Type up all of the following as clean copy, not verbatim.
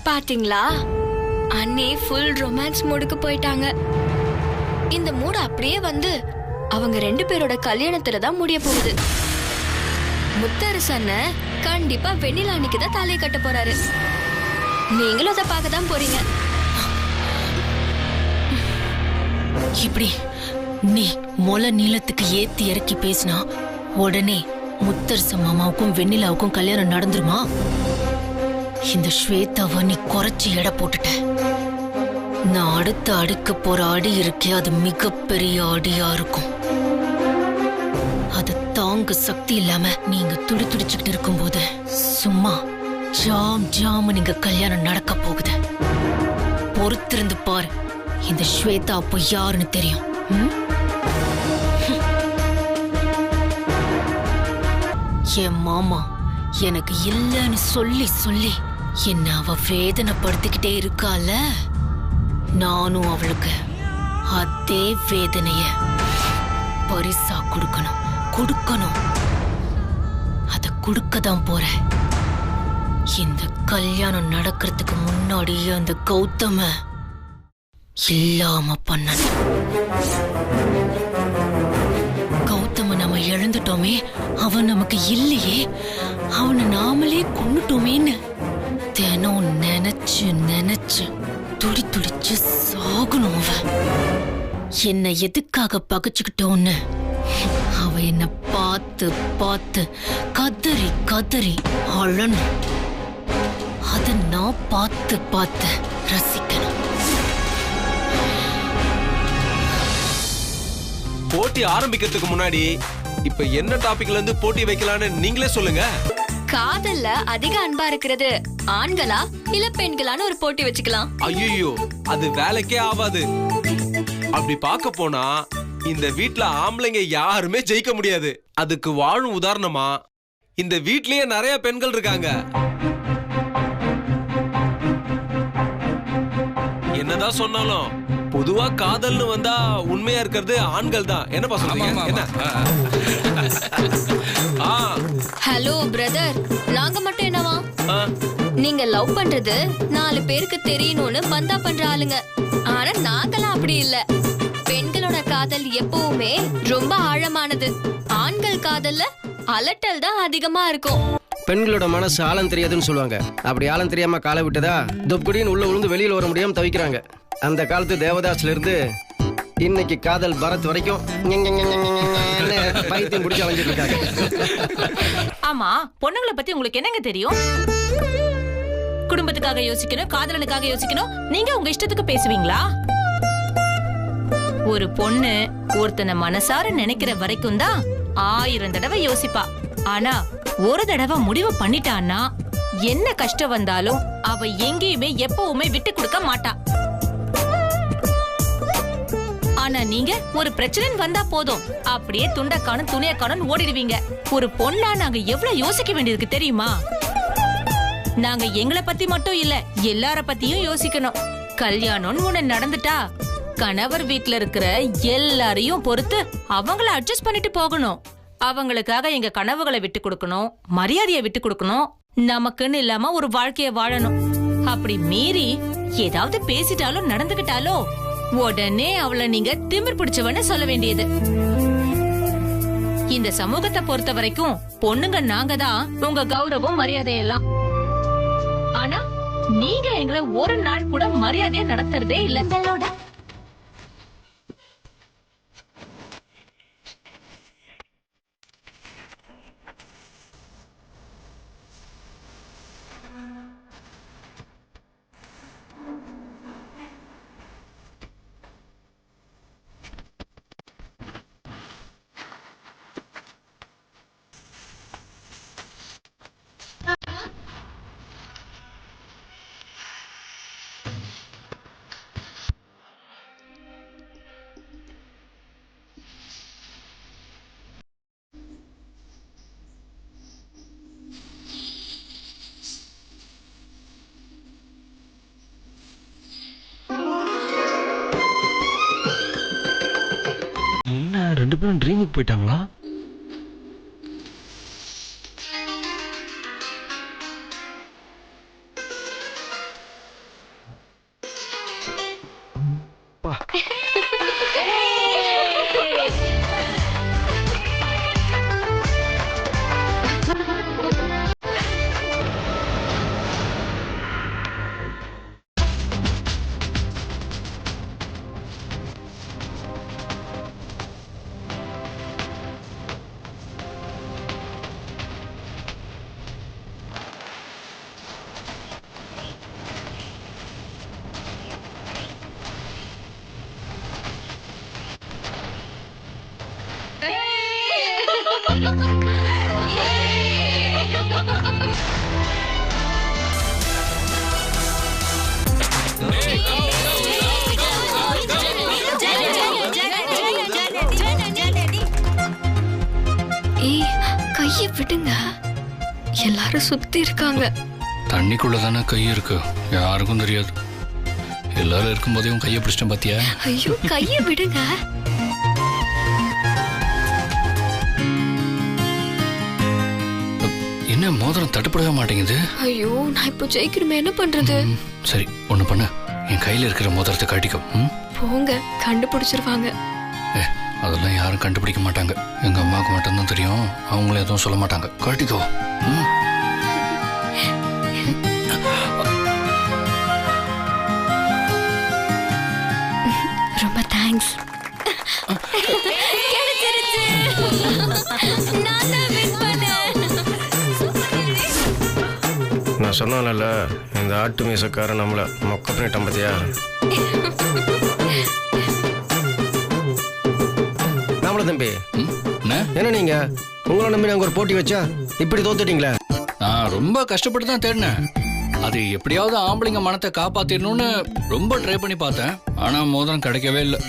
பாத்தீங்களா, அண்ணே full romance மூடுக்கு போயிட்டாங்க. இந்த மூடு அப்படியே வந்து அவங்க 2 பேரோட கல்யாணத்துல தான் முடிய போகுது. முத்தரசன் கண்டிப்பா வெண்ணிலா அன்னைக்கு தான் தாலியை கட்ட போறாரு. நீங்களும் அதை பார்க்க தான் போறீங்க. இப்படி நீ மொள நீளத்துக்கு ஏத்தி இறக்கி பேசினா உடனே முத்தரச மாமாவுக்கும் வெண்ணிலாவுக்கும் கல்யாணம் நடந்துருமா? இந்த ஸ்வேதாவை நீ குறைச்சி எடை போட்டுட்ட. நான் அடுத்து அடிக்க போற அடி இருக்கே, அது மிகப்பெரிய அடியா இருக்கும். அது தாங்க சக்தி இல்லாம நீங்க துடிச்சுக்கிட்டு இருக்கும்போது சும்மா ஜாம் ஜாம் நீங்க கல்யாணம் நடக்க போகுது. பொறுத்திருந்து பாரு, இந்த ஸ்வேதா அப்போ யாருன்னு தெரியும். என் மாமா எனக்கு இல்லன்னு சொல்லி சொல்லி என்ன அவ வேதனைப்படுத்திக்கிட்டே இருக்கால, நானும் அவளுக்கு அதே வேதனைய பரிசா கொடுக்கணும். அத கொடுக்கதான் போறேன். இந்த கல்யாணம் நடக்கிறதுக்கு முன்னாடி அந்த கௌதம இல்லாம பண்ணணும். கௌதம நம்ம இழந்துட்டோமே, அவன் நமக்கு இல்லையே, அவனை நாமளே கொன்னுட்டோமேன்னு தினம் நினைச்சு துடிச்சு சாகணும். அவன் என்ன எதுக்காக பகைச்சுக்கிட்டோன்னு அவ என்ன பார்த்து கதறி அழணும். அத நான் பார்த்து ரசிக்கணும். போட்டி ஆரம்பிக்கிறதுக்கு முன்னாடி இப்ப என்ன டாபிக்ல இருந்து போட்டி வைக்கலாம்னு நீங்களே சொல்லுங்க. காதல்ல அதிக அன்பா இருக்கிறது ஆண்களா இல்ல பெண்களான்னு ஒரு போட்டி வச்சுக்கலாம். ஐயோ, அது வேலைக்கே ஆகாது. அப்படி பார்க்க போனா இந்த வீட்ல ஆம்பளைங்க யாருமே ஜெயிக்க முடியாது. அதுக்கு வாழும் உதாரணமா இந்த வீட்லயே நிறைய பெண்கள் இருக்காங்க. என்னதான் சொன்னாலும் பொதுவா காதல்னு வந்தா உண்மையா இருக்கிறது ஆண்கள் தான். என்ன சொல்றீங்க? என்ன? ஹலோ பிரதர், நாங்க மட்டும் என்னவா? நீங்க லவ் பண்றது 4 பேருக்கு தெரியணும்னு பந்தா பண்ற ஆளுங்க. ஆனா நாங்கெல்லாம் அப்படி இல்ல. பெண்களோட காதல் எப்பவுமே ரொம்ப ஆழமானது. ஆண்கள் காதல்ல அலட்டல் தான் அதிகமா இருக்கும். பெண்களோட மனசு ஆழம் தெரியாதுன்னு சொல்லுவாங்க. அப்படி ஆழம் தெரியாம காலை விட்டதா தொப்புடின்னு உள்ள விழுந்து வெளியில வர முடியாம தவிக்கிறாங்க. அந்த காலத்து தேவதாஸ்ல இருந்து இன்னைக்கு காதல் பரத் வரைக்கும் பைத்தியம் பிடிச்சு அலைஞ்சிட்டு இருக்காங்க. ஆமா, பொண்ணுங்களை பத்தி உங்களுக்கு என்னங்க தெரியும்? குடும்பத்துக்காக யோசிக்கணும், காதலனுக்காக யோசிக்கணும். நீங்க உங்க இஷ்டத்துக்கு பேசுவீங்களா? ஒரு பொண்ணு ஒருத்தனை மனசார நினைக்கிற வரைக்கும் தான் 1000 தடவை யோசிப்பா. ஆனா ஒரு தடவை முடிவு பண்ணிட்டான்னா என்ன கஷ்டம் வந்தாலும் அவ எங்கேயுமே எப்பவுமே விட்டு கொடுக்க மாட்டா. ஆனா நீங்க ஒரு பிரச்சனை வந்தா போதும் அப்படியே துண்டக்கானும் துணியக்கானும் ஓடிடுவீங்க. ஒரு பொண்ணா நாங்க எவ்வளவு யோசிக்க வேண்டியிருக்கு தெரியுமா? நாங்க எங்களை பத்தி மட்டும் இல்ல, எல்லார பத்தியும் யோசிக்கணும். கல்யாணம்னு ஒண்ணு நடந்துட்டா கணவர் வீட்டுல இருக்கிற எல்லாரையும் பொறுத்து அவங்கள அட்ஜஸ்ட் பண்ணிட்டு போகணும். அவங்களுக்காக எங்க கனவுகளை விட்டு கொடுக்கணும், மரியாதையை விட்டு கொடுக்கணும். நமக்குன்னு இல்லாம ஒரு வாழ்க்கைய வாழணும். அப்படி மீறி ஏதாவது பேசிட்டாலும் நடந்துகிட்டாலோ உடனே அவளை நீங்க திமிர் பிடிச்சவன்னு சொல்ல வேண்டியது. இந்த சமூகத்தை பொறுத்த வரைக்கும் பொண்ணுங்க நாங்க தான் உங்க கௌரவம் மரியாதையெல்லாம். ஆனா நீங்க எங்களை ஒரு நாள் கூட மரியாதையா நடத்துறதே இல்ல. என்ன 2 பேரும் ட்ரீமுக்கு போயிட்டாங்களா? விடுங்க, எல்லாரும் சுத்தி இருக்காங்க. தண்ணிக்குள்ள தானே கை இருக்கு, யாருக்கும் தெரியாது. எல்லாரும் இருக்கும்போதே உன் கையை பிடிச்சிட்டேன் பாத்தியா? ஐயோ கைய விடுங்க. என்ன மோதிரம் தட்டுப்படவே மாட்டேங்குது? ஐயோ நான் இப்போ ஜெயிக்கணுமே, என்ன பண்றது? சரி ஒண்ணு பண்ண, என் கையில இருக்கிற மோதிரத்தை காட்டிக்கோ. போங்க, கண்டுபிடிச்சிருவாங்க. அதெல்லாம் யாரும் கண்டுபிடிக்க மாட்டாங்க. எங்க அம்மாவுக்கு மட்டும்தான் தெரியும், அவங்களும் எதுவும் சொல்ல மாட்டாங்க. காட்டிக்கோ. ரொம்ப தேங்க்ஸ். கிடைச்சிருச்சு. நான் தான் win பண்ணேன். நான் சொன்னால இந்த ஆட்டு மீசக்காரன் நம்மள மொக்க பண்ணிட்டான் பாத்தியா? நாமள தம்பி, என்ன நீங்க உங்களை நம்பி நாங்க ஒரு போட்டி வச்சா இப்படி தோத்துட்டீங்களே? நான் ரொம்ப கஷ்டப்பட்டு தான் தேடினேன். அது எப்படியாவது ஆம்பளைங்க மனத்தை காப்பாத்திடணும்னு ரொம்ப ட்ரை பண்ணி பார்த்தேன். ஆனா மோதிரம் கிடைக்கவே இல்லை.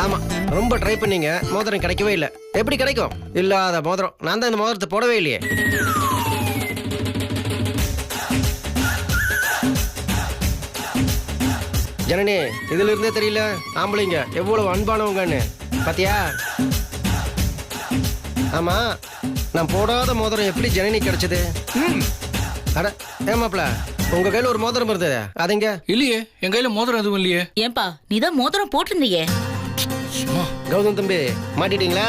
ஆமா, ரொம்ப ட்ரை பண்ணீங்க, மோதிரம் கிடைக்கவே இல்லை. எப்படி கிடைக்கும்? இல்லாத மோதிரம். நான் தான் இந்த மோதிரத்தை போடவே இல்லையே. ஜனனி, இதுல இருந்தே தெரியல ஆம்பளைங்க எவ்வளவு அன்பானவங்கன்னு பாத்தியா? ஆமா, நான் போடாத மோதிரம் எப்படி ஜனனி கிடைச்சது? அட ஏமாப்ல, உங்க கையில ஒரு மோதிரம் இருந்தது, அதுங்க இல்லையே. என் கையில மோதிரம் எதுவும் இல்லையே. ஏன்பா நீதான் மோதிரம் போட்டிருந்தீங்க? கௌதம் தம்பி, மாட்டிட்டீங்களா?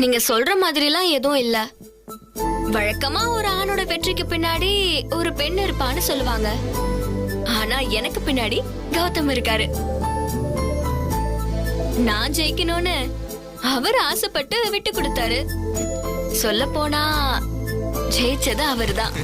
நீங்க சொல்ற மாதிரிலாம் எதுவும் இல்ல. வழக்கமா ஒரு ஆணோட வெற்றிக்கு பின்னாடி ஒரு பெண் இருப்பான்னு சொல்லுவாங்க. ஆனா எனக்கு பின்னாடி கௌதம் இருக்காரு. நான் ஜெயிக்கணும்னு அவர் ஆசைப்பட்டு விட்டு கொடுத்தாரு. சொல்ல போனா ஜெயிச்சது அவர்தான்.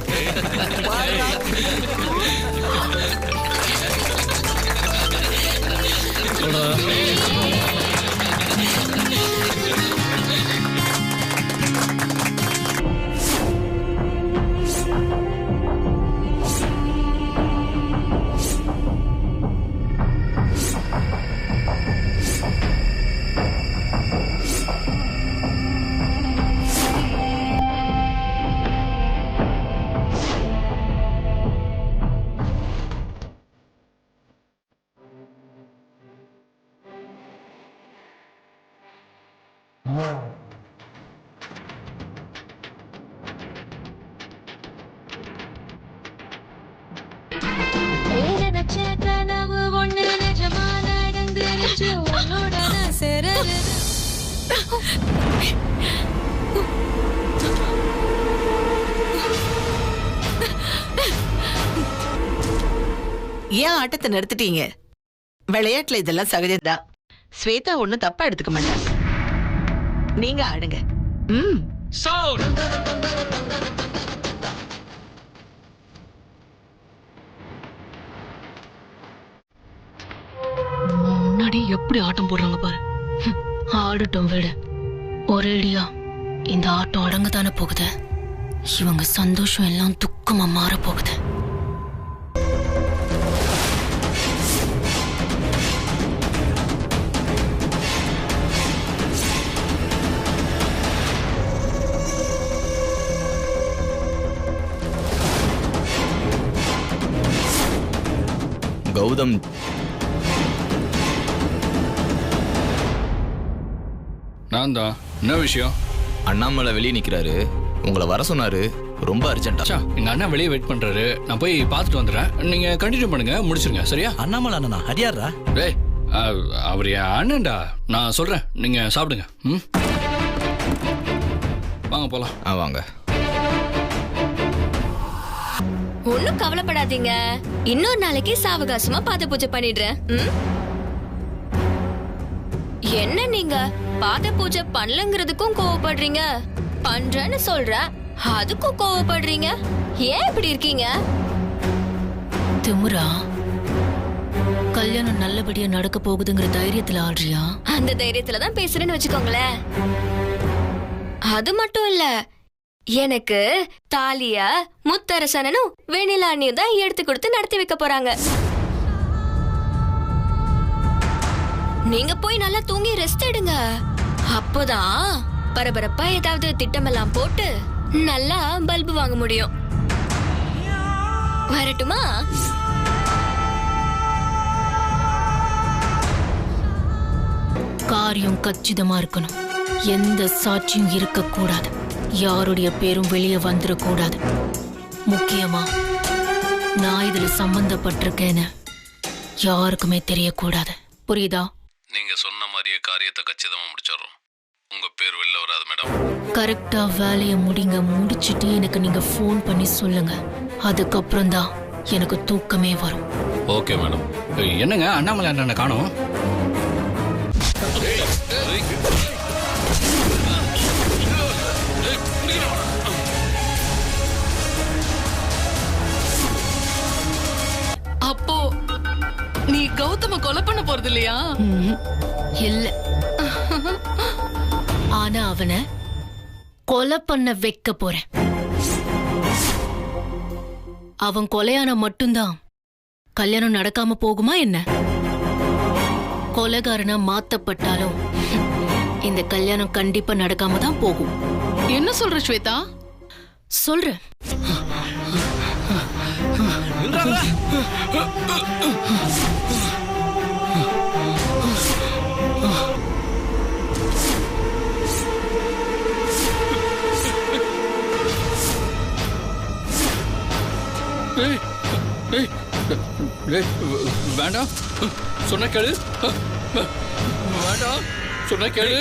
ஏன் ஆட்டத்தை நிறுத்திட்டீங்க? விளையாட்டுல இதெல்லாம் சகஜம்தான். ஸ்வேதா ஒண்ணும் தப்பா எடுத்துக்க மாட்டாங்க. நீங்க ஆடுங்க. முன்னாடி எப்படி ஆட்டம் போடுறாங்க பாரு. ஆடட்டும் விடு. ஒரேடியா இந்த ஆட்டம் அடங்கத்தானே போகுது. இவங்க சந்தோஷம் எல்லாம் துக்கமா மாற போகுது. கௌதம், நான் தான். என்ன விஷயம்? அண்ணாமலை வெளியே நிக்கிறாரு, உங்களை வர சொன்னாரு. ரொம்ப அர்ஜென்ட்டா. எங்க அண்ணா வெளியே வெயிட் பண்றாரு. நான் போய் பார்த்துட்டு வந்துடுறேன். நீங்க கண்டினியூ பண்ணுங்க, முடிச்சிருங்க. சரியா? அண்ணாமலை அண்ணா ஹரியாரா? டேய், அவர் என் அண்ணன்டா. நான் சொல்றேன், நீங்க சாப்பிடுங்க. வாங்க போலாம். வாங்க. ஒண்ணும் கவலைப்படாதீங்க, இன்னொரு நாளைக்கு சாவகாசமா பாத பூஜை பண்ணிடுறேன். என்ன நீங்க பாத பூஜை பண்ணலங்கிறதுக்கும் கோவப்படுறீங்க, பண்றேன்னு சொல்ற அதுக்கும் கோவப்படுறீங்க. ஏன் இப்படி இருக்கீங்க? திமுரா, கல்யாணம் நல்லபடியா நடக்க போகுதுங்கிற தைரியத்துல ஆடுறியா? அந்த தைரியத்துல தான் பேசுறேன்னு வச்சுக்கோங்களேன். அது மட்டும் இல்ல, எனக்கு தாலிய முத்தரசனும் வெண்ணிலாண்ணியும் தான் எடுத்து கொடுத்து நடத்தி வைக்க போறாங்க. நீங்க போய் நல்லா தூங்கி ரெஸ்ட் எடுங்க. அப்போதான் பரபரப்பா ஏதாவது திட்டமெல்லாம் போட்டு நல்லா பல்பு வாங்க முடியும். வரட்டுமா? காரியம் கச்சிதமா இருக்கணும். எந்த சாட்சியும் இருக்கக்கூடாது. யாருடைய பேரும் வெளியே வந்துடக்கூடாது. முக்கியமா நான் இதுல சம்பந்தப்பட்டிருக்கேன்னு யாருக்குமே தெரியக்கூடாது. புரியுதா? நீங்க சொன்ன மாதிரியே காரியத்தை கச்சிதமா முடிச்சிடறோம். உங்க பேர் வெளில வராது மேடம். கரெக்டா வேலையை முடிச்சிட்டு எனக்கு நீங்க ஃபோன் பண்ணி சொல்லுங்க. அதுக்கப்புறம் தான் எனக்கு தூக்கமே வரும். Okay madam. என்னங்க அண்ணாமலை அண்ணனை காணோம்? அப்போ நீ கௌதம கொலை பண்ண போறது இல்லையா? இல்ல, ஆனா அவனை கொலை பண்ண வைக்க போறேன். அவன் கொலையான மட்டும்தான் கல்யாணம் நடக்காம போகுமா என்ன? கொலைகாரனா மாத்தப்பட்டாலும் இந்த கல்யாணம் கண்டிப்பா நடக்காம தான் போகும். என்ன சொல்ற ஸ்வேதா? சொல்றேன். வேண்டாம் சொன்ன கேளு. வேண்டாம் சொன்ன கேளு.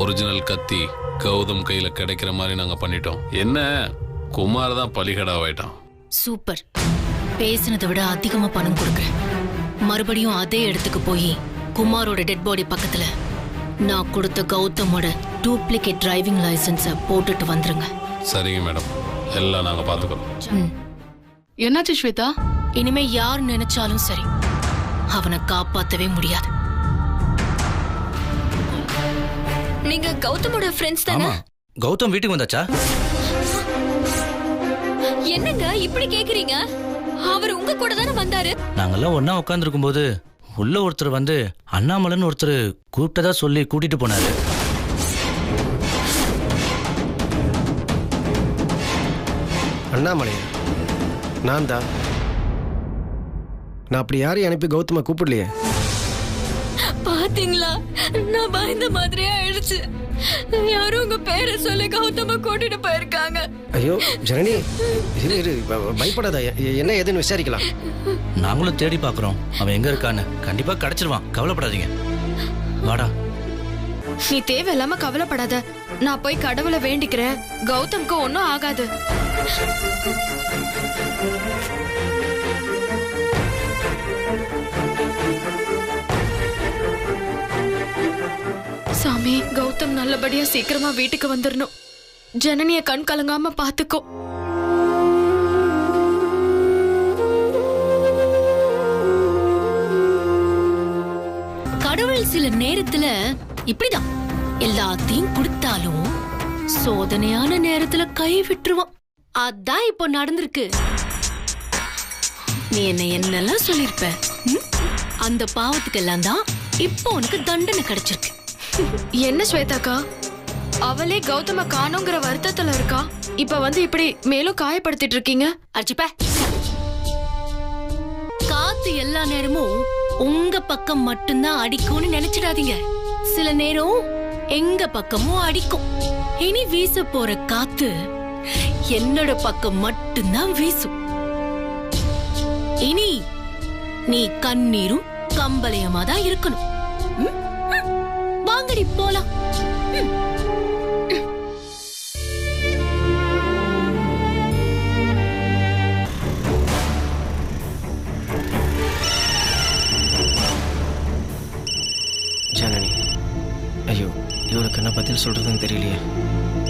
ஒரிஜினல் கத்தி கௌதம் கையில கிடைக்கிற மாதிரி நாங்க பண்ணிட்டோம். என்ன குமார் தான் பலிகடாவாயிட்டான். சூப்பர். பேசினதை விட அதிகமா பணம் கொடுக்கறேன். மறுபடியும் அதே இடத்துக்கு போய் குமாரோட டெட் பாடி பக்கத்துல நான் கொடுத்த கௌதமோட டூப்ளிகேட் டிரைவிங் லைசன்ஸ போட்டுட்டு வந்துருங்க. சரிங்க மேடம், எல்லாம் நாங்க பாத்துக்கிறோம். என்னாச்சு ஸ்வேதா? இனிமே யார் நினைச்சாலும் சரி, அவனை காப்பாத்தவே முடியாது. நீங்க கௌதமோட ஃப்ரெண்ட்ஸ் தானே? கௌதம் வீட்டுக்கு வந்தாச்சா? என்னங்க இப்படி கேக்குறீங்க? அவர் உங்க கூட தானே வந்தாரு. நாங்கெல்லாம் ஒன்னா உட்கார்ந்துருக்கும் போது உள்ள ஒருத்தர் வந்து அண்ணாமலைன்னு ஒருத்தர் கூப்பிட்டதா சொல்லி கூட்டிட்டு போனாரு. அண்ணாமலை நான் தான். நான் அப்படி யாரையும் அனுப்பி கௌதம கூப்பிடலையே. பாத்தீங்களா, நான் பயந்த மாதிரியே ஆயிடுச்சு. யாரும் உங்க பேரை சொல்லி கௌதம கூட்டிட்டு போயிருக்காங்க. ஐயோ ஜனனி, இரு பயப்படாத. என்ன ஏதுன்னு விசாரிக்கலாம். நாங்களும் தேடி பாக்குறோம் அவன் எங்க இருக்கான்னு. கண்டிப்பா கிடைச்சிருவான், கவலைப்படாதீங்க. வாடா. நீ தேவையில்லாம கவலைப்படாத. நான் போய் கடவுளை வேண்டிக்கிறேன். கௌதம்க்கு ஒன்னும் ஆகாது. சாமி, கௌதம் நல்லபடியா சீக்கிரமா வீட்டுக்கு வந்துடணும். ஜனனிய கண் கலங்காம பாத்துக்கோ. கடவுள் சில நேரத்துல இப்படிதான் எல்லாத்தையும் கொடுத்தாலும் சோதனையான நேரத்துல கை விட்டுருவான். அதான் இப்போ நடந்திருக்கு. நீ என்னெல்லாம் சொல்லிருப்ப, அந்த பாவத்துக்கெல்லாம் தான் இப்போ உனக்கு தண்டனை கிடைச்சிருக்கு. என்ன ஸ்வேதாக்கா, அவளே கௌதம காணோங்கிற வருத்தத்துல இருக்கா. இப்ப வந்து இப்படி மேலும் காயப்படுத்திட்டு இருக்கீங்க. அர்ச்சிப்பா, காத்து எல்லா நேரமும் உங்க பக்கம் மட்டும்தான் அடிக்கும்னு நினைச்சிடாதீங்க. சில நேரம் எங்க பக்கமும் அடிக்கும். இனி வீச போற காத்து என்னோட பக்கம் மட்டும்தான் வீசும். இனி நீ கண்ணீரும் கம்பளையமா தான் இருக்கணும். வாங்கடி போலாம். ஜனனி, ஐயோ இவனுக்கு என்ன பதில் சொல்றதுன்னு தெரியலையே.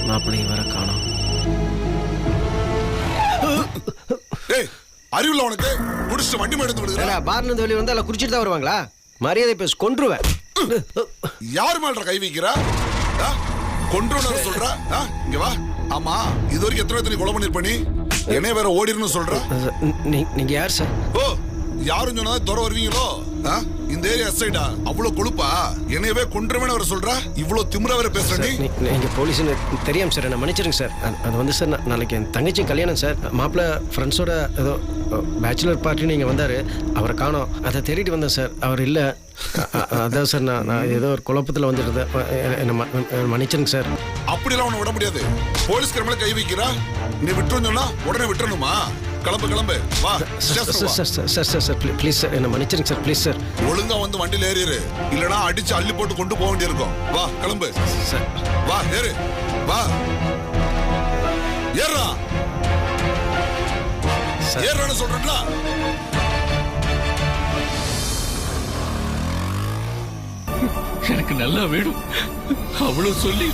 மாப்பிள்ளை வர காணோம். அறிவுல உனக்கு குடிச்சிட்டு வண்டி எடுத்து விடுறா. பார்ல இருந்து வெளிய வந்து எல்லாம் குடிச்சிட்டு தான் வருவாங்களா? மரியாதை பேச கொன்றுவேன். யார் மேல கை வைக்கிறா? கொன்றுன்னு சொல்றா? இங்க வா. ஆமா, இது வரைக்கும் எத்தனை கொலை பண்ணிருப்ப நீ? என்னைய வேற ஓடிருன்னு சொல்ற? நீங்க யார் சார்? ஓ, யாரும் சொன்னா தோற வருவீங்களோ? இந்த ஏரியா சைடா அவ்வளவு கொழுப்பா? என்னையவே கொன்றுவேன்னு வர சொல்றா? இவ்வளவு திமிரா வேற பேசுற நீ? நீங்க போலீஸ்னு தெரியாம சார், என்ன மன்னிச்சிருங்க சார். அது வந்து சார் நாளைக்கு என் தங்கச்சி கல்யாணம் சார். மாப்பிள்ள ஃப்ரெண்ட்ஸோட ஏதோ பேச்சுலர் பார்ட்டி நீங்க வந்தாரு, அவரை காணோம். அதை தேடிட்டு வந்தேன் சார், அவர் இல்லை. அதான் சார் நான் ஏதோ ஒரு குழப்பத்தில் வந்துட்டு என்ன மன்னிச்சிருங்க சார். அப்படிலாம் உன்னை விட முடியாது. போலீஸ்கார மேல கை வைக்கிறா, நீ விட்டுருன்னு சொன்னா உடனே விட்டுறணுமா? கிளம்பு கிளம்பு, வா. சார் ப்ளீஸ் சார், என்ன மன்னிச்சிருங்க சார், ப்ளீஸ் சார். ஒழுங்கா வந்து வண்டியில ஏறிரு, இல்லனா அடிச்சு அள்ளி போட்டு கொண்டு போக வேண்டியிருக்கும். வா கிளம்பு சார். வா ஏறு, வா ஏறா. ஏறான்னு சொல்றேன்ல. எனக்கு நல்லா வேணும். அவ்வளவு சொல்லி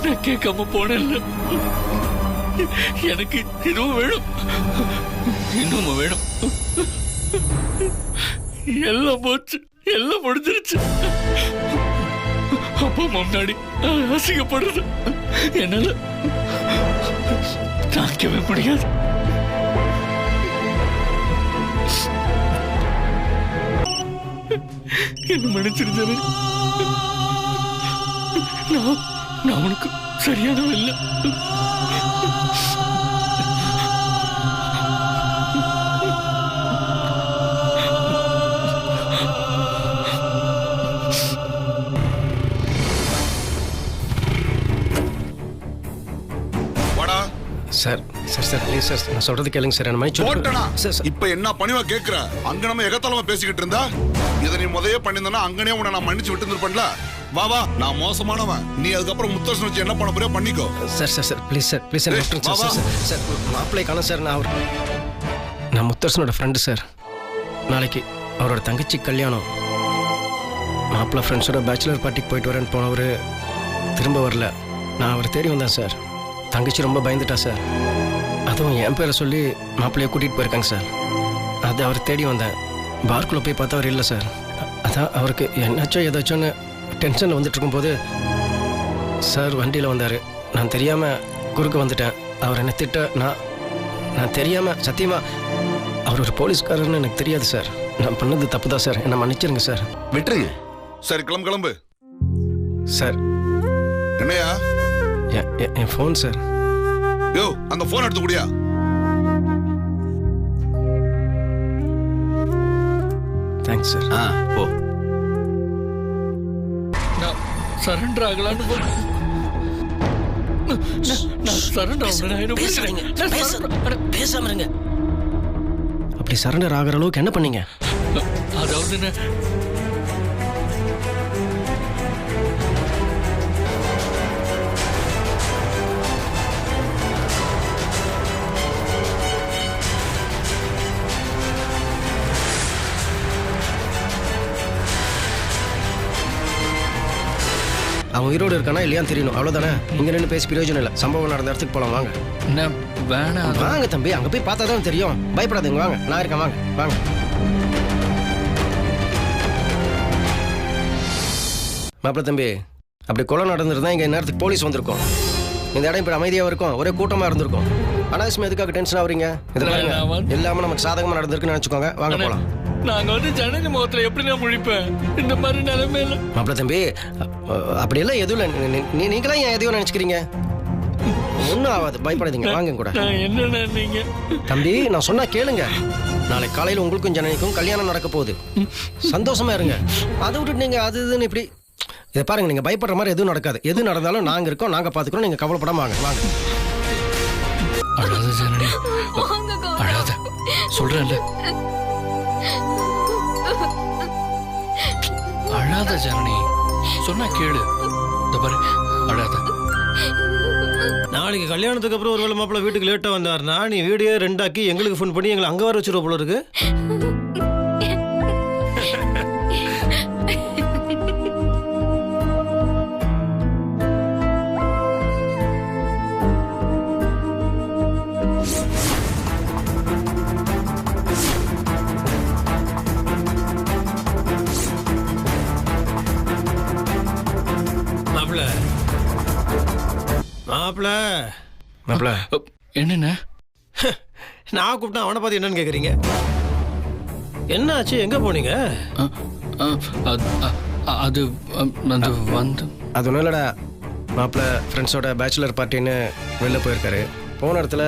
நான் கேட்காம போனேன்ல. எனக்கு இதுவும் வேணும், இன்னும் வேணும். எல்லாம் போச்சு, எல்லாம் முடிஞ்சிருச்சு. அப்பா முன்னாடி அசிங்கப்படுறது என்னால தாக்கவே முடியாது. என்ன மன்னிச்சிருந்தேன். நான் உனக்கு சரியானவன் இல்லை. Sir sir sir please sir, நான் சொல்றது கேளுங்க சார், என்ன மன்னிச்சு. இப்ப என்ன பணிவா கேக்குற? அங்க நம்ம எகத்தாலமா பேசிக்கிட்டு இருந்தா இதை நீ முதையே பண்ணிருந்தா அங்கனே உன்னை நான் மன்னிச்சு விட்டு இருப்பேன்ல. வா வா, நான் மோசமானவன். நீ அதுக்கப்புறம் முத்தரசன் வச்சு என்ன பண்ண போறியோ பண்ணிக்கோ. Sir sir sir please sir, please sir. Sir மாப்பிள்ளை காணோம் சார். நான் முத்தரசனோட ஃப்ரெண்டு சார். நாளைக்கு அவரோட தங்கச்சி கல்யாணம். மாப்பிள்ளை ஃப்ரெண்ட்ஸோட பேச்சுலர் பார்ட்டிக்கு போயிட்டு வரேன்னு போனவர் திரும்ப வரல. நான் அவரை தேடி வந்தேன் சார். தங்கச்சி ரொம்ப பயந்துட்டா சார். அதுவும் என் பேரை சொல்லி மாப்பிள்ளையை கூட்டிகிட்டு போயிருக்காங்க சார். அது அவர் தேடி வந்தேன். பார்க்குள்ளே போய் பார்த்தா அவர் இல்லை சார். அதான் அவருக்கு என்னாச்சோ ஏதாச்சோன்னு டென்ஷனில் வந்துட்டு இருக்கும்போது சார் வண்டியில் வந்தார். நான் தெரியாமல் குறுக்க வந்துட்டேன். அவர் என்னை திட்ட நான் தெரியாமல் சத்தியமாக அவர் ஒரு போலீஸ்காரர்னு எனக்கு தெரியாது சார். நான் பண்ணது தப்பு தான் சார், என்னை மன்னிச்சிருங்க சார். விட்டுருங்க. சரி கிளம்பு கிளம்பு. சார் என்னையா? என் ஃபோன் சார். யோ, அந்த ஃபோன் எடுத்து குடியா. Thanks sir. போ. நான் சரண்டர் ஆகலான்னு பேசாம இருங்க. அப்படி சரண்டர் ஆகிற அளவுக்கு என்ன பண்ணீங்க? அதாவது அவன் உயிரோடு இருக்கானா இல்லையான்னு தெரியணும், அவ்வளோதானே. இங்கே நின்று பேசி பிரயோஜனம் இல்லை. சம்பவம் நடந்த இடத்துக்கு போகலாம், வாங்க. வேணாம் வாங்க தம்பி, அங்கே போய் பார்த்தா தான் தெரியும். பயப்படாதீங்க, வாங்க, நான் இருக்கேன், வாங்க வாங்க. மாப்பிள்ள தம்பி, அப்படி கொலை நடந்திருந்தா இங்கே நேரத்துக்கு போலீஸ் வந்திருக்கும். இந்த இடம் இப்போ அமைதியாக இருக்கும், ஒரே கூட்டமாக இருந்திருக்கும். அனாவசியமாக எதுக்காக டென்ஷன் ஆகுறீங்க? இதெல்லாம் இல்லாமல் நமக்கு சாதகமாக நடந்திருக்குன்னு நினச்சிக்கோங்க. வாங்க போகலாம். நாங்க வந்து ஜனனி முகத்துல எப்படி நான் முழிப்பேன் இந்த மாதிரி நிலைமையில? மாப்பிள்ள தம்பி அப்படியெல்லாம் எதுவும் இல்லை. நீங்களா ஏன் எதையோ நினைச்சுக்கிறீங்க? ஒன்றும் ஆகாது, பயப்படாதீங்க. வாங்க கூட. என்ன நீங்க தம்பி, நான் சொன்னா கேளுங்க. நாளைக்கு காலையில் உங்களுக்கும் ஜனனிக்கும் கல்யாணம் நடக்க போகுது. சந்தோஷமா இருங்க. அதை விட்டுட்டு நீங்க அது இதுன்னு இப்படி இதை பாருங்க. நீங்க பயப்படுற மாதிரி எதுவும் நடக்காது. எது நடந்தாலும் நாங்க இருக்கோம், நாங்க பாத்துக்கிறோம். நீங்க கவலைப்படாம வாங்க. வாங்க. அழாத ஜனனி, அழாத. சொல்றேன்ல, அழாத ஜனனி. சொன்னா கேளு. இந்த பாரு, அழாத. நாளைக்கு கல்யாணத்துக்கு அப்புறம் ஒருவேளை மாப்பிள்ள வீட்டுக்கு லேட்டா வந்தாருன்னா நீ வீடியோ 2 ஆக்கி எங்களுக்கு ஃபோன் பண்ணி எங்களை அங்க வர வச்சிருவ போல இருக்கு. மாப்பிள்ள என்னென்ன நான் கூப்பிட்டா அவனை பார்த்து என்னன்னு கேக்குறீங்க? என்ன ஆச்சு? எங்க போனீங்க? அது வந்து அது ஒன்றும் இல்லடா. மாப்பிள்ள ஃப்ரெண்ட்ஸோட பேச்சுலர் பார்ட்டின்னு வெளில போயிருக்காரு. போன இடத்துல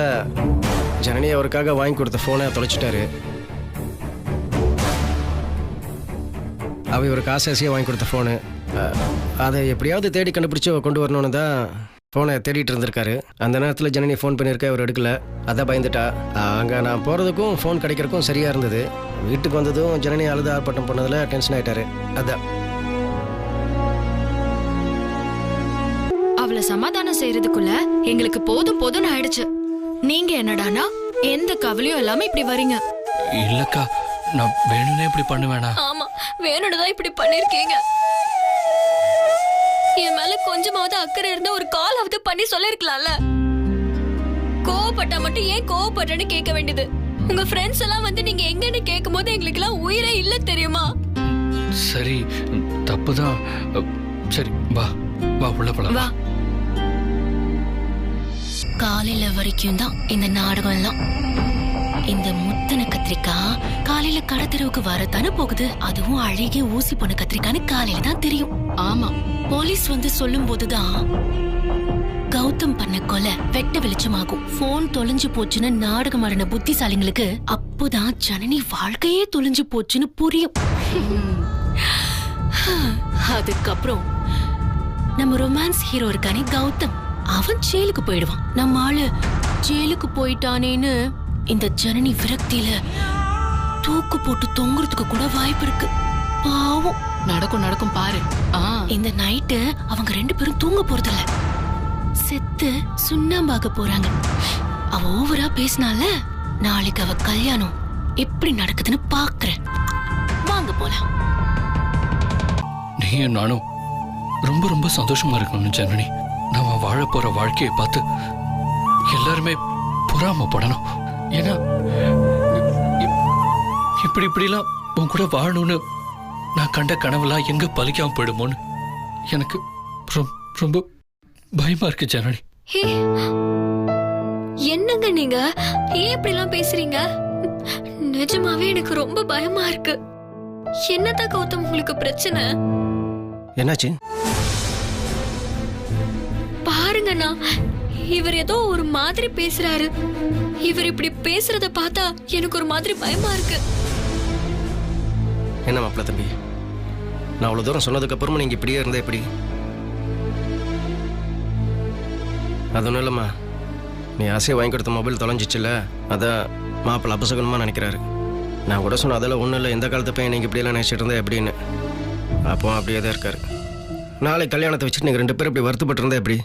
ஜனனி அவருக்காக வாங்கி கொடுத்த ஃபோனை தொலைச்சிட்டாரு. அவ இவருக்கு ஆசையாக வாங்கி கொடுத்த ஃபோனு. அதை எப்படியாவது தேடி கண்டுபிடிச்சி கொண்டு வரணும்னு தான் ஃபோனை தேடிட்டு இருந்திருக்காரு. அந்த நேரத்தில் ஜனனி ஃபோன் பண்ணியிருக்க, அவர் எடுக்கல. அதான் பயந்துட்டா. அங்கே நான் போகிறதுக்கும் ஃபோன் கிடைக்கிறதுக்கும் சரியாக இருந்தது. வீட்டுக்கு வந்ததும் ஜனனி அழுது ஆர்ப்பாட்டம் பண்ணதில் டென்ஷன் ஆகிட்டாரு. அதான் அவளை சமாதானம் செய்யறதுக்குள்ள எங்களுக்கு போதும் போதும்னு ஆயிடுச்சு. நீங்க என்னடானா எந்த கவலையும் இல்லாம இப்படி வரீங்க. இல்லக்கா, நான் வேணும்னே இப்படி பண்ணுவேனா? ஆமா, வேணும்னு தான் இப்படி பண்ணிருக்கீங்க. என் மேல கொஞ்சமாவது அக்கறை இருந்தா ஒரு காலாவது பண்ணி சொல்லிருக்கலாம்ல. கோவப்பட்டா மட்டும் ஏன் கோவப்பட்டேன்னு கேட்க வேண்டியது. உங்க ஃப்ரெண்ட்ஸ் எல்லாம் வந்து நீங்க எங்கன்னு கேட்கும் போது எங்களுக்கு எல்லாம் உயிரே இல்ல தெரியுமா? சரி, தப்புதான். சரி, வா வா உள்ள போலாம். வா. காலையில வரைக்கும் தான் இந்த நாடகம் எல்லாம். இந்த முத்தன கத்திரிக்காய் காலையில கடத்தெருவுக்கு வரத்தானே போகுது. அதுவும் அழகிய ஊசி பொண்ணு கத்திரிக்கான்னு காலையில தான் தெரியும். ஆமா, போலீஸ் வந்து சொல்லும் போதுதான் கௌதம் பண்ண கொலை வெட்ட வெளிச்சமாகும். போன் தொலைஞ்சு போச்சுன்னு நாடகம் ஆடின புத்திசாலிங்களுக்கு அப்போதான் ஜனனி வாழ்க்கையே தொலைஞ்சு போச்சுன்னு புரியும். அதுக்கப்புறம் நம்ம ரொமான்ஸ் ஹீரோ இருக்கானே கௌதம், அவன் ஜெயிலுக்கு போயிடுவான். நம்ம ஆளு ஜெயிலுக்கு போயிட்டானேன்னு இந்த ஜனனி விரக்தியில தூக்கு போட்டு தொங்குறதுக்கு கூட வாய்ப்பு இருக்கு. பாவம். நடக்கும் பாரு. இந்த நைட்டு அவங்க 2 பேரும் தூங்க போறதில்ல. செத்து சுண்ணாம்பாக்க போறாங்க. அவ ஓவரா பேசினால நாளைக்கு அவ கல்யாணம் எப்படி நடக்குதுன்னு பாக்குறேன். வாங்க போலாம். நீயும் நானும் ரொம்ப ரொம்ப சந்தோஷமா இருக்கணும் ஜனனி. நம்ம வாழ போற வாழ்க்கையை பார்த்து எல்லாருமே பொறாமப்படணும். ஏன்னா இப்படிலாம் உன் கூட வாழணும்னு நான் கண்ட கனவுலாம் எங்க பலிக்காம போயிடுமோன்னு எனக்கு ரொம்ப பயமா இருக்கு ஜனனி. என்னங்க நீங்க ஏன் இப்படி எல்லாம் பேசுறீங்க? நிஜமாவே எனக்கு ரொம்ப பயமா இருக்கு. என்னதான் கௌதம் உங்களுக்கு பிரச்சனை? என்னாச்சு? பாருங்கண்ணா, இவர் ஏதோ ஒரு மாதிரி பேசுறாரு. இவர் இப்படி பேசுறத பார்த்தா எனக்கு ஒரு மாதிரி பயமா இருக்கு. என்ன மாப்பிள்ள தம்பி, நான் அவ்வளவு தூரம் சொன்னதுக்கு அப்புறமா நீங்க இப்படியே இருந்தா எப்படி? அது ஒன்றும் இல்லைம்மா, நீ ஆசையை வாங்கி கொடுத்த மொபைல் தொலைஞ்சிச்சுல, அதான் மாப்பிள்ள அபசகனமாக நினைக்கிறாரு. நான் கூட சொன்னேன் அதெல்லாம் ஒன்றும் இல்லை, எந்த காலத்து பையன் நீங்கள் இப்படியெல்லாம் நினச்சிட்டு இருந்தா எப்படின்னு. அப்போ அப்படியே தான் இருக்காரு. நாளைக்கு கல்யாணத்தை வச்சுட்டு நீங்கள் 2 பேரும் இப்படி வருத்தப்பட்டு இருந்தா எப்படி?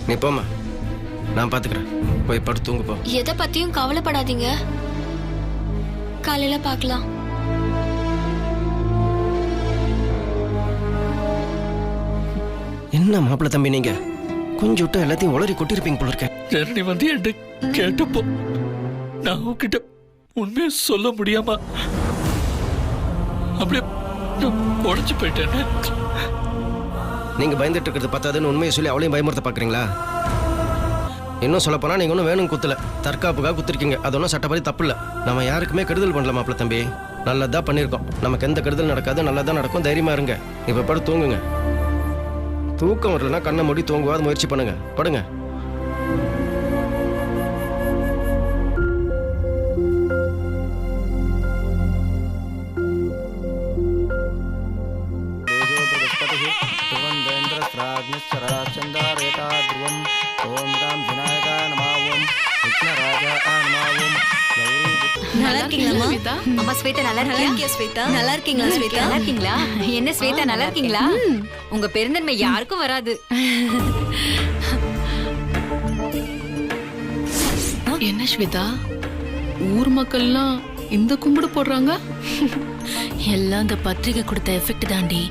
நீ போம்மா, நான் பார்த்துக்கிறேன். போய் படுத்து தூங்கு போ. எதை பத்தியும் கவலைப்படாதீங்க, காலையில பார்க்கலாம். என்ன மாப்பிள்ள தம்பி, நீங்க கொஞ்சம் விட்டு எல்லாத்தையும் உளறி கொட்டிருப்பீங்க போல இருக்க. ஜனனி வந்து என்கிட்ட கேட்டப்போ நான் உன்கிட்ட உண்மையை சொல்ல முடியாம அப்படியே உடச்சு போயிட்டேன். நீங்க பயந்துட்டு இருக்கிறது பத்தாதுன்னு உண்மையை சொல்லி அவளையும் பயமுறுத்த பாக்குறீங்களா? இன்னும் சொல்ல போனா நீங்க ஒன்றும் வேணும் குத்துல, தற்காப்புக்காக குத்திருக்கீங்க. அது ஒன்றும் சட்டப்படி தப்பு இல்லை. நம்ம யாருக்குமே கெடுதல் பண்ணல மாப்பிள்ள தம்பி. நல்லதா பண்ணியிருக்கோம். நமக்கு எந்த கெடுதல் நடக்காது, நல்லதா நடக்கும். தைரியமா இருங்க. இப்ப படு தூங்குங்க. தூக்கம் வரலன்னா கண்ணை மூடி தூங்குவாது முயற்சி பண்ணுங்க. படுங்க. நல்லா இருக்கீங்களா அம்மா? ஸ்வேதா நல்லா இருக்கியா? ஸ்வேதா நல்லா இருக்கீங்களா? ஸ்வேதா நல்லா இருக்கீங்களா? என்ன ஸ்வேதா நல்லா இருக்கீங்களா? உங்க பெருந்தன்மை யாருக்கும் வராது. என்ன ஸ்வேதா, ஊர் மக்கள்லாம் இந்த கும்பிடு போடுறாங்க? எல்லாம் இந்த பத்திரிகை கொடுத்த எஃபெக்ட் தாண்டி.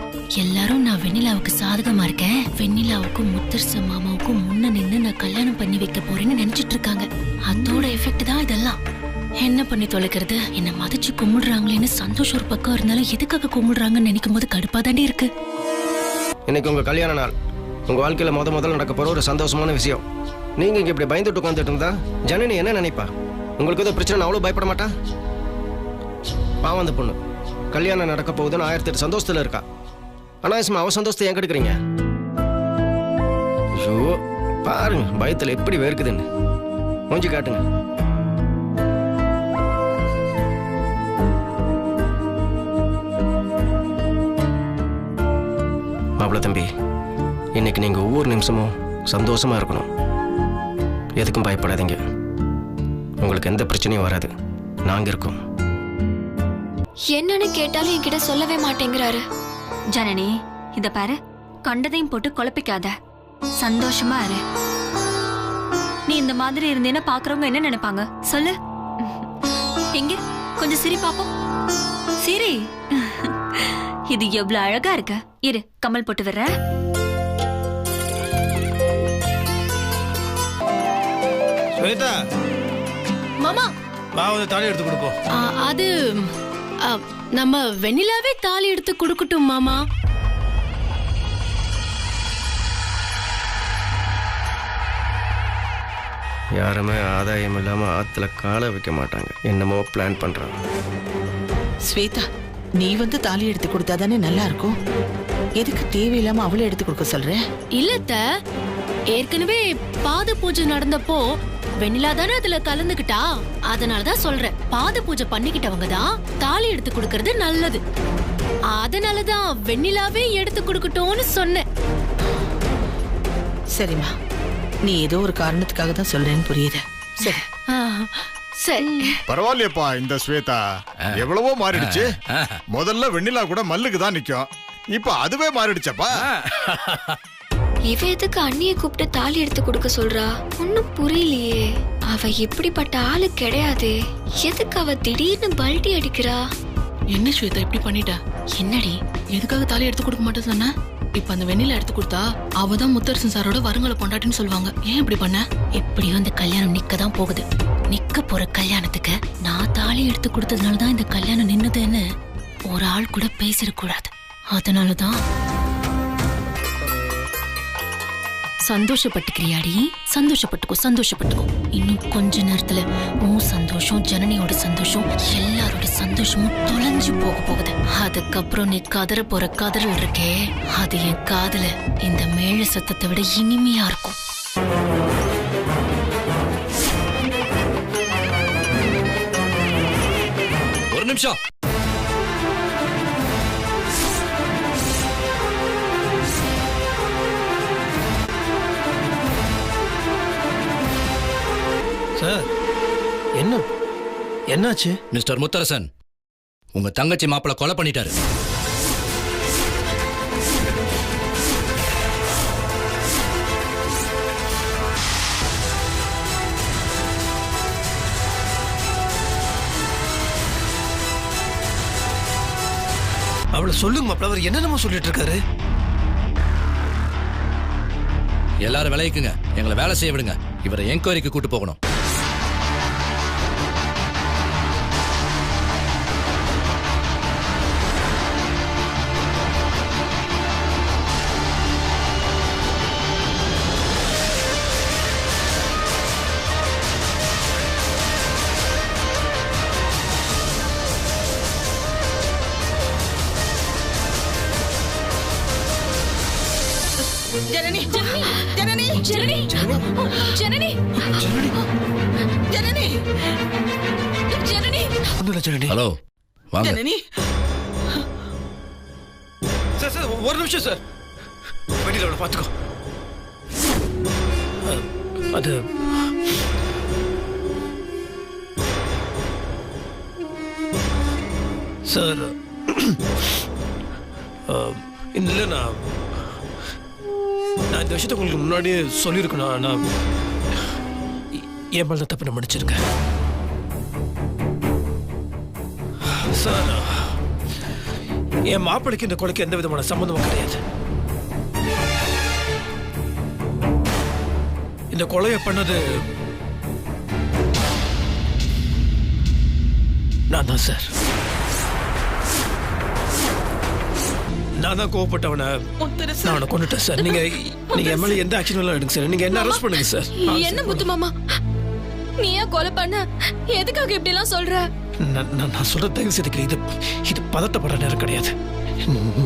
எல்லாரும் நான் வெண்ணிலாவுக்கு சாதகமா இருக்கேன், வெண்ணிலாவுக்கும் முத்தரச மாமாவுக்கும் முன்ன நின்னு நான் கல்யாணம் பண்ணி வைக்க போறேன்னு நினைச்சிட்டு இருக்காங்க. அதோட எஃபெக்ட் தான் இதெல்லாம். என்ன பண்ணி தொலைக்கிறது? என்ன மதிச்சு கும்பிடுறாங்களேன்னு சந்தோஷம் ஒரு பக்கம் இருந்தாலும் எதுக்காக கும்பிடுறாங்கன்னு நினைக்கும் போது கடுப்பா தாண்டி இருக்கு. இன்னைக்கு உங்க கல்யாண நாள். உங்க வாழ்க்கையில முதல்ல நடக்க போற ஒரு சந்தோஷமான விஷயம். நீங்க இங்க இப்படி பயந்துட்டு உட்காந்துட்டு இருந்தா ஜனனி என்ன நினைப்பா? உங்களுக்கு ஏதோ பிரச்சனை அவ்வளவு பயப்பட மாட்டா? பாவம் அந்த பொண்ணு கல்யாணம் நடக்க போகுதுன்னு 1008 சந்தோஷத்துல இருக்கா. அனாவசியமா அவ சந்தோஷத்தை ஏன் கெடுக்கிறீங்க? ஐயோ பாருங்க பயத்துல எப்படி வேர்க்குதுன்னு. மூஞ்சி காட்டுங்க. மாப்பிள்ள தம்பி, இன்னைக்கு நீங்க ஒவ்வொரு நிமிஷமும் சந்தோஷமா இருக்கணும். எதுக்கும் பயப்படாதீங்க. உங்களுக்கு எந்த பிரச்சனையும் வராது. நாங்க இருக்கோம். என்னன்னு கேட்டாலும் என்கிட்ட சொல்லவே மாட்டேங்கிறாரு. ஜனனி, இத பாரு, கண்டதையும் போட்டு குழப்பிக்காத. சந்தோஷமா இரு. நீ இந்த மாதிரி இருந்தேன்னா பாக்குறவங்க என்ன நினைப்பாங்க சொல்லு? எங்க கொஞ்சம் சிரி பாப்போம். சிரி. இது எவ்வளவு அழகா இருக்க. இரு, கமல் போட்டு வர்ற. ஸ்வேதா, மாமா பாவத தாலி எடுத்து கொடுப்போம். அது நம்ம வெண்ணிலாவே தாலி எடுத்து கொடுக்கட்டும் மாமா. யாருமே ஆதாயம் இல்லாம ஆத்துல கால வைக்க மாட்டாங்க. என்னமோ பிளான் பண்றாங்க. ஸ்வேதா, நீ வந்து தாலி எடுத்து கொடுத்தாதானே நல்லா இருக்கும். எதுக்கு தேவையில்லாம அவளை எடுத்து கொடுக்க சொல்ற? இல்லத்த, ஏற்கனவே பாத பூஜை நடந்தப்போ வெண்ணிலா தானே அதுல கலந்துகிட்டா. அதனாலதான் சொல்றேன், பாத பூஜை பண்ணிக்கிட்டவங்க தான் தாலி எடுத்து கொடுக்கறது நல்லது. அதனாலதான் வெண்ணிலாவே எடுத்து கொடுக்கட்டும்னு சொன்னேன். சரிம்மா, நீ ஏதோ ஒரு காரணத்துக்காக தான் சொல்றேன்னு புரியுது. சரி சரி. பரவாயில்லையப்பா. இந்த ஸ்வேதா எவ்வளவோ மாறிடுச்சு. முதல்ல வெண்ணிலா கூட மல்லுக்கு தான் நிக்கும். இப்ப அதுவே மாறிடுச்சப்பா. இவ எதுக்கு அண்ணிய கூப்பிட்டு தாலி எடுத்து கொடுக்க சொல்றா? ஒன்னும் புரியலையே. அவ எப்படிப்பட்ட ஆளு கிடையாது. எதுக்கு அவ திடீர்னு பல்டி அடிக்கிறா? என்ன ஸ்வேதா இப்படி பண்ணிட்ட? என்னடி, எதுக்காக தாலி எடுத்து கொடுக்க மாட்டேன்னு சொன்ன? இப்ப அந்த வெண்ணில எடுத்து கொடுத்தா அவதான் முத்தரசன் சாரோட வருங்கால பொண்டாட்டின்னு சொல்லுவாங்க. ஏன் இப்படி பண்ண? எப்படியும் இந்த கல்யாணம் நிக்கதான் போகுது. நிக்க போற கல்யாணத்துக்கு நான் தாலி எடுத்து கொடுத்ததுனாலதான் இந்த கல்யாணம் நின்னுதுன்னு ஒரு ஆள் கூட பேசிடக்கூடாது. அதனாலதான். சந்தோஷப்பட்டுக்கிறியாடி? சந்தோஷப்பட்டுக்கோ, சந்தோஷப்பட்டுக்கோ. இன்னும் கொஞ்ச நேரத்துல உன் சந்தோஷம், ஜனனியோட சந்தோஷம், எல்லாரோட சந்தோஷமும் தொலைஞ்சு போக போகுது. அதுக்கப்புறம் நீ கதற போற கதறல் இருக்கே, அது என் காதுல இந்த மேல சத்தத்தை விட இனிமையா இருக்கும். ஒரு நிமிஷம். சார், என்னாச்சு? மிஸ்டர் முத்தரசன், உங்க தங்கச்சி மாப்பிள்ள கொலை பண்ணிட்டாரு. அவளை சொல்லுங்க மாப்பிள்ள. அவர் என்னென்னமோ சொல்லிட்டு இருக்காரு. எல்லாரும் விளைவிக்குங்க, எங்களை வேலை செய்ய விடுங்க. இவரை என்கொயரிக்கு கூட்டு போகணும். ஜனனி ஜனனி ஜனனி ஜனனி ஜனனி ஜனனி ஒண்ணுல ஜனனி. ஹலோ வாங்க. ஜனனி சார் சார் ஒரு நிமிஷம் சார். வெளியில அவளை பார்த்துக்கோ. அது சார் இல்லை நான் இந்த விஷயத்தை உங்களுக்கு முன்னாடியே சொல்லியிருக்கணும். நான் என் மேல தப்பு நான் மன்னிச்சிருக்கேன் சார். என் மாப்பிளைக்கு இந்த கொலைக்கு எந்த விதமான சம்பந்தமும் கிடையாது. இந்த கொலையை பண்ணது நான் தான் சார். நான் தான் கோவப்பட்டவனை நான் அவனை கொண்டுட்டேன் சார். நீங்க என் மேல எந்த ஆக்ஷன் எல்லாம் எடுங்க சார். நீங்க என்ன அரெஸ்ட் பண்ணுங்க சார். என்ன முத்து மாமா, நீ ஏன் கொலை பண்ண? எதுக்காக இப்படி எல்லாம் சொல்ற? நான் சொல்ற தயவு செய்து இது பதட்டப்படுற நேரம் கிடையாது.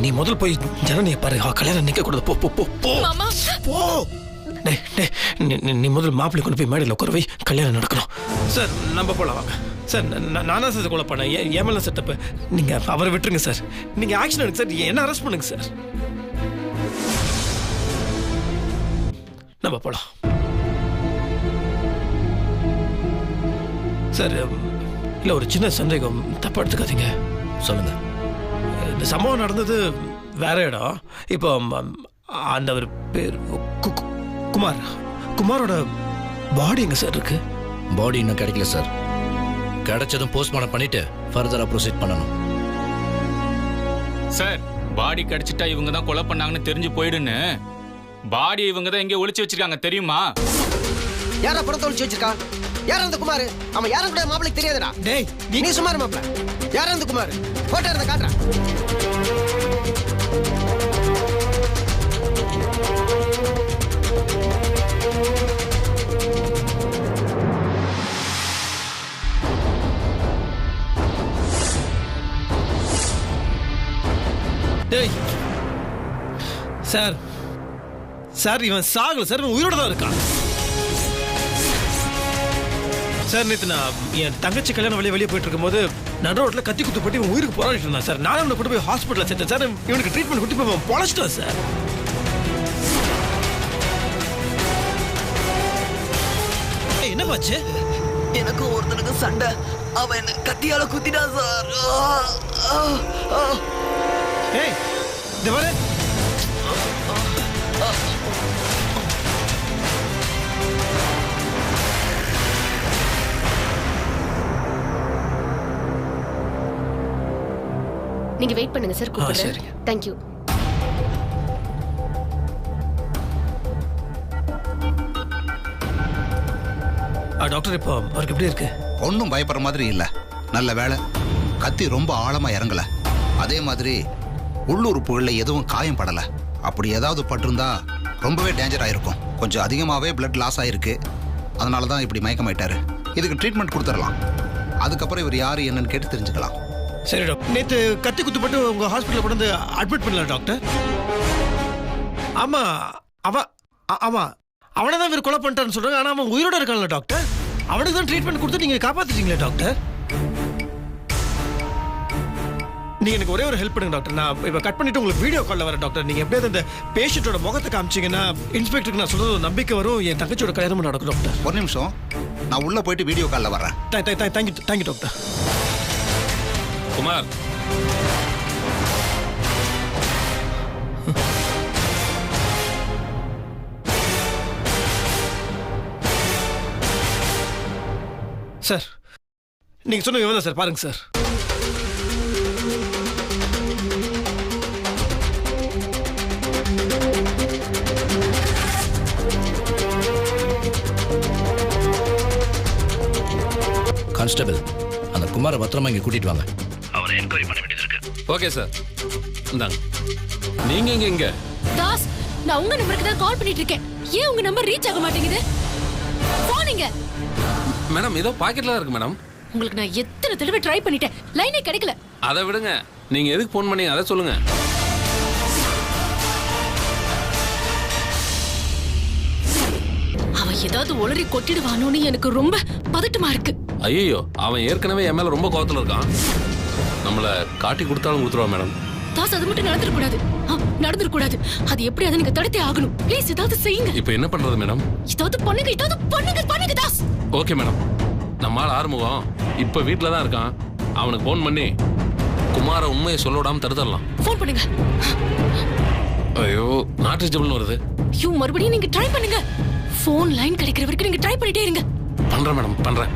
நீ முதல் போய் ஜனனியை பாரு. கல்யாணம் நிக்க கூடாது. போ போ போ போ மாமா போ. நீ முதல் மாப்பிள்ளை கொண்டு போய் மேடையில் உட்கார வை. கல்யாணம் நடக்கணும் சார். நம்ம போலாம் வாங்க சார். நானா சார் கொலை பண்ணேன். ஏன் மேல செட்டப்பு. நீங்க அவரை விட்டுருங்க சார். நீங்க ஆக்ஷன் எடுங்க சார். என்ன அரெஸ்ட் பண்ணுங்க சார். நம்ம போலாம் சார். இல்ல ஒரு சின்ன சந்தேகம், தப்பா எடுத்துக்காதீங்க. சொல்லுங்க. இந்த சம்பவம் நடந்தது வேற இடம். இப்போ அந்த ஒரு பேர் குமாரோட பாடி எங்க சார் இருக்கு? பாடி இன்னும் கிடைக்கல சார். கிடைச்சதும் போஸ்ட்மார்ட்டம் பண்ணிட்டு ஃபர்தரா ப்ரொசீட் பண்ணணும் சார். பாடி கிடைச்சிட்டா இவங்க தான் கொலை பண்ணாங்கன்னு தெரிஞ்சு போயிடுன்னு பாடி இவங்க தான் எங்கே ஒளிச்சு வச்சிருக்காங்க தெரியுமா? யாரா பணத்தை ஒளிச்சு வச்சிருக்கா? யார் அந்த குமார்? அவன் யாரும் கூட மாப்பிளைக்கு தெரியாதுடா. டேய் நீ சுமார் மாப்பிள. யார் அந்த குமார்? போட்டோ எடுத்து காட்டுறேன். டேய் சார் சார் இவன் சாகல சார். இவன் உயிரோட தான் இருக்கான் சார். நேற்று நான் என் தங்கச்சி கல்யாணம் வெளியே போயிட்டு இருக்கும்போது நடு ரோட்டில் கத்தி குத்து போட்டு இவன் உயிருக்கு போராடிட்டு இருந்தான் சார். நானும் அவனை கொண்டு போய் ஹாஸ்பிட்டலில் சேர்த்தேன் சார். இவனுக்கு ட்ரீட்மெண்ட் கொடுத்து போய் பொழைச்சிட்டான் சார். என்னமாச்சு? எனக்கு ஒருத்தனுக்கு சண்டை. அவன் என்ன கத்தியால குத்திட்டான் சார். ஏய் இந்த பாரு. நீங்க வெயிட் பண்ணுங்க சார். கூப்பிடுறேன். Thank you. டாக்டர் இப்போ அவருக்கு எப்படி இருக்கு? ஒன்றும் பயப்படுற மாதிரி இல்லை. நல்ல வேலை கத்தி ரொம்ப ஆழமா இறங்கல. அதே மாதிரி உள்ளுறுப்புகளில் எதுவும் காயம் படல. அப்படி ஏதாவது பட்டிருந்தா ரொம்பவே டேஞ்சர் ஆயிருக்கும். கொஞ்சம் அதிகமாகவே பிளட் லாஸ் ஆயிருக்கு. அதனால தான் இப்படி மயக்கமாயிட்டாரு. இதுக்கு ட்ரீட்மெண்ட் கொடுத்துடலாம். அதுக்கப்புறம் இவர் யாரு என்னன்னு கேட்டு தெரிஞ்சுக்கலாம். சரி டாக்டர். நேற்று கத்தி குத்துப்பட்டு உங்க ஹாஸ்பிட்டலில் கொண்டு வந்து அட்மிட் பண்ணல டாக்டர்? ஆமா ஆமா அவனை தான் இவர் கொலை பண்ணிட்டான்னு சொல்றாங்க. ஆனால் அவன் உயிரோட இருக்கான்ல டாக்டர்? அவனுக்கு தான் ட்ரீட்மெண்ட் கொடுத்து நீங்க காப்பாத்திட்டீங்களே டாக்டர். நீங்க எனக்கு ஒரே ஒரு ஹெல்ப் பண்ணுங்க டாக்டர். நான் இப்போ கட் பண்ணிட்டு உங்களுக்கு வீடியோ காலில் வரேன் டாக்டர். நீங்க எப்படியாவது அந்த பேஷண்ட்டோட முகத்தை காமிச்சிங்கன்னா இன்ஸ்பெக்டருக்கு நான் சொல்றது ஒரு நம்பிக்கை வரும். என் தங்கச்சியோட கல்யாணம் நடக்கும் டாக்டர். ஒரு நிமிஷம், நான் உள்ள போயிட்டு வீடியோ காலில் வரேன். Thank you doctor. குமார் சார் நீங்க சொன்ன இவன் தான் சார். பாருங்க சார். கான்ஸ்டபிள், அந்த குமாரை பத்திரமா இங்க கூட்டிட்டு வாங்க. அவரை என்கொயரி பண்ண வேண்டியது இருக்கு. Okay sir. இந்தாங்க. நீங்க எங்க? தாஸ், நான் உங்க நம்பருக்கு தான் கால் பண்ணிட்டு இருக்கேன். ஏன் உங்க நம்பர் ரீச் ஆக மாட்டேங்குது? போனீங்க மேடம், ஏதோ பாக்கெட்ல தான் இருக்கு மேடம். உங்களுக்கு நான் எத்தனை தடவை ட்ரை பண்ணிட்டேன், லைனே கிடைக்கல. அதை விடுங்க, நீங்க எதுக்கு போன் பண்ணீங்க அதை சொல்லுங்க. ஏதாவது உளறி கொட்டிடுவானோன்னு எனக்கு ரொம்ப பதட்டமா இருக்கு. ஐயோ, அவன் ஏற்கனவே என் மேல ரொம்ப கோவத்துல இருக்கான். நம்மள காட்டி கொடுத்தாலும் கொடுத்துருவான் மேடம். தாஸ், அது மட்டும் நடந்துடக்கூடாது. நடந்துடக்கூடாது. அது எப்படி அதை நீங்க தடுத்தே ஆகணும். ப்ளீஸ் ஏதாவது செய்யுங்க. இப்போ என்ன பண்றது மேடம்? ஏதாவது பண்ணுங்க தாஸ். Okay madam. நம்மால ஆறுமுகம் இப்ப வீட்டுல தான் இருக்கான். அவனுக்கு போன் பண்ணி குமார உண்மையை சொல்ல விடாம தடுத்துடலாம். போன் பண்ணுங்க. ஐயோ, நாட் ரீச்சபிள்னு வருது. ஐயோ, மறுபடியும் நீங்க ட்ரை பண்ணுங்க. போன் லைன் கிடைக்கிற வரைக்கும் நீங்க ட்ரை பண்ணிட்டே இருங்க. பண்றேன் மேடம், பண்றேன்.